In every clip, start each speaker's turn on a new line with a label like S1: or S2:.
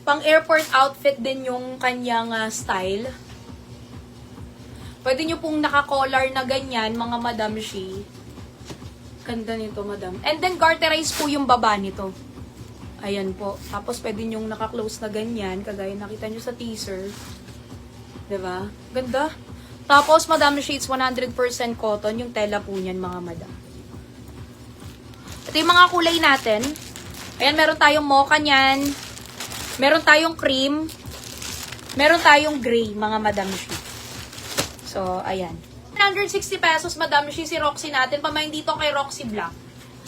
S1: Pang airport outfit din yung kanyang style. Pwede nyo pong naka-collar na ganyan, mga Madam Shi. Ganda nito, madam. And then, garterize po yung baba nito. Ayan po. Tapos, pwede nyong naka-close na ganyan. Kagaya nakita nyo sa teaser. Diba? Ganda. Tapos, Madam Shi, it's 100% cotton. Yung tela po niyan, mga madam. Ito yung mga kulay natin. Ayan, meron tayong mocha niyan. Meron tayong cream. Meron tayong gray, mga Madam Shi. So, ayan. 160 pesos, Madam Shi, si Roxy natin. Pamain dito kay Roxy Black.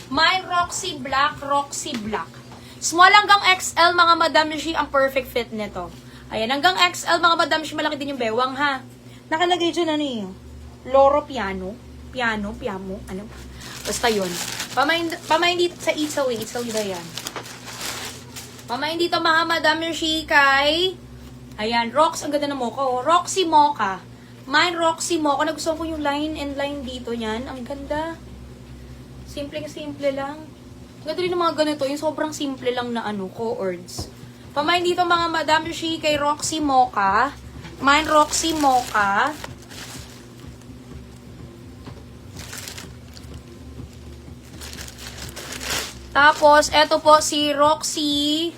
S1: My Roxy Black, Roxy Black. Small hanggang XL, mga Madam Shi, ang perfect fit nito. Ayan, hanggang XL, mga Madam Shi, malaki din yung bewang, ha? Nakalagay dyan, ano yun? Loro Piano. Piano, ano? Basta yun. Pamain dito sa Itzawi ba yan? Pamain dito, mga Madam Shi, kay... Ayan, Rox, ang ganda ng mocha, oh. Roxy Mocha. Mine, Roxy Mocha. Nagustuhan ko yung line and line dito niyan. Ang ganda. Simple lang. Ganda rin ng mga ganito. Yung sobrang simple lang na co-ords. Pamain dito, mga Madam Shi, kay Roxy Mocha. Mine, Roxy Mocha. Tapos, eto po si Roxy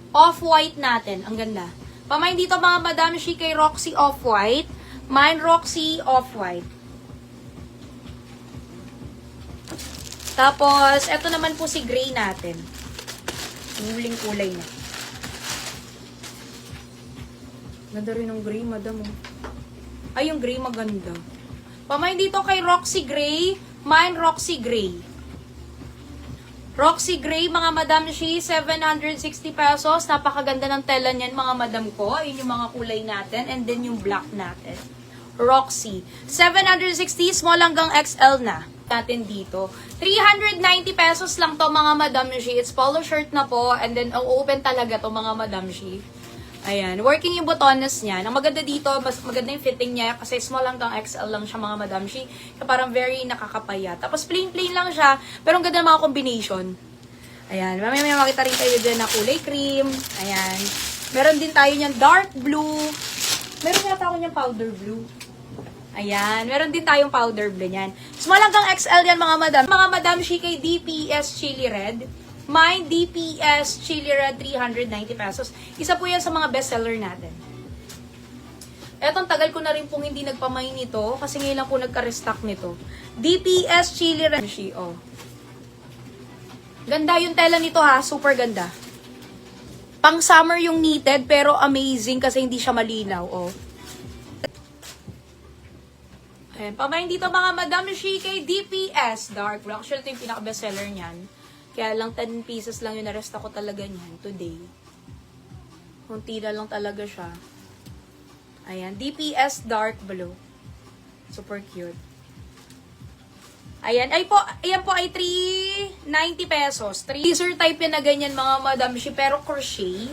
S1: Off-White natin. Ang ganda. Pamain dito, mga Madam Shi, kay Roxy Off-White. Mine, Roxy Off-White. Tapos, eto naman po si gray natin. Yung huling kulay na. Ganda rin ng gray, madam. Ay, yung gray maganda. Pamain dito kay Roxy Gray. Mine, Roxy Gray. Roxy Gray, mga Madam Shi, 760 pesos. Napakaganda ng tela niyan, mga madam ko. Ayun yung mga kulay natin. And then yung black natin. Roxy. 760, small hanggang XL na. Natin dito. 390 pesos lang to, mga Madam Shi. It's polo shirt na po. And then, open talaga to, mga Madam Shi. Ayan. Working yung botones niya. Ang maganda dito, mas maganda yung fitting niya. Kasi small hanggang XL lang siya, mga Madam Shi. Kaya parang very nakakapaya. Tapos, plain lang siya. Pero ang ganda ng mga combination. Ayan. May makita rin kayo dyan na kulay cream. Ayan. Meron din tayo niyan dark blue. Meron yata ako niyan powder blue. Ayan. Meron din tayong powder blue niyan. Small hanggang XL yan, mga madam. Mga Madam Shi, kay DPS Chili Red. Mine, DPS Chili Red, 390 pesos. Isa po yan sa mga bestseller natin. Etong tagal ko na rin pong hindi nagpamain nito. Kasi ngayon lang po nagka-restock nito. DPS Chili Red. Oh. Ganda yung tela nito, ha. Super ganda. Pang summer yung knitted, pero amazing kasi hindi siya malinaw. Oh. Ayan, pamain dito, mga Madam Shi, kay DPS Dark Blue. Actually, ito yung pinaka-bestseller niyan. Kaya lang 10 pieces lang yung naresta ko talaga niyan today. Kunti na lang talaga siya. Ayan, DPS Dark Blue. Super cute. Ayan, ayan po ay 390 pesos. Laser type yan na ganyan, mga Madam Shi, pero crochet.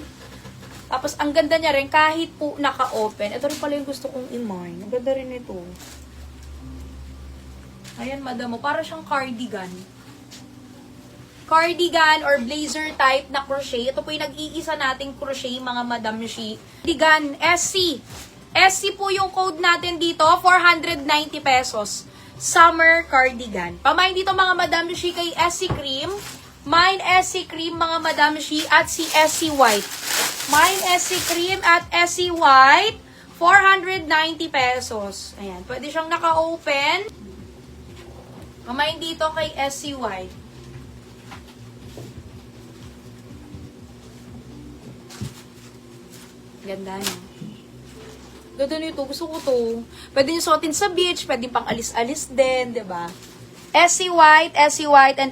S1: Tapos, ang ganda niya rin, kahit po naka-open. Ito rin pala yung gusto kong i-mine. Ang ganda rin ito. Ayan, madam mo. Para siyang cardigan. Cardigan or blazer type na crochet. Ito po yung nag-iisa nating crochet, mga Madam Shi. Cardigan, SC. SC po yung code natin dito, 490 pesos. Summer cardigan. Pamain dito, mga Madam Shi, kay SC Cream. Mine SC Cream, mga Madam Shi, at si SC White. Mine SC Cream at SC White, 490 pesos. Ayan, pwede siyang naka-open. Pamain dito kay SC White. Ganda niya. Ganda nito. Gusto ko to. Pwede nyo suotin sa beach. Pwede pang alis-alis din. Diba? SC White and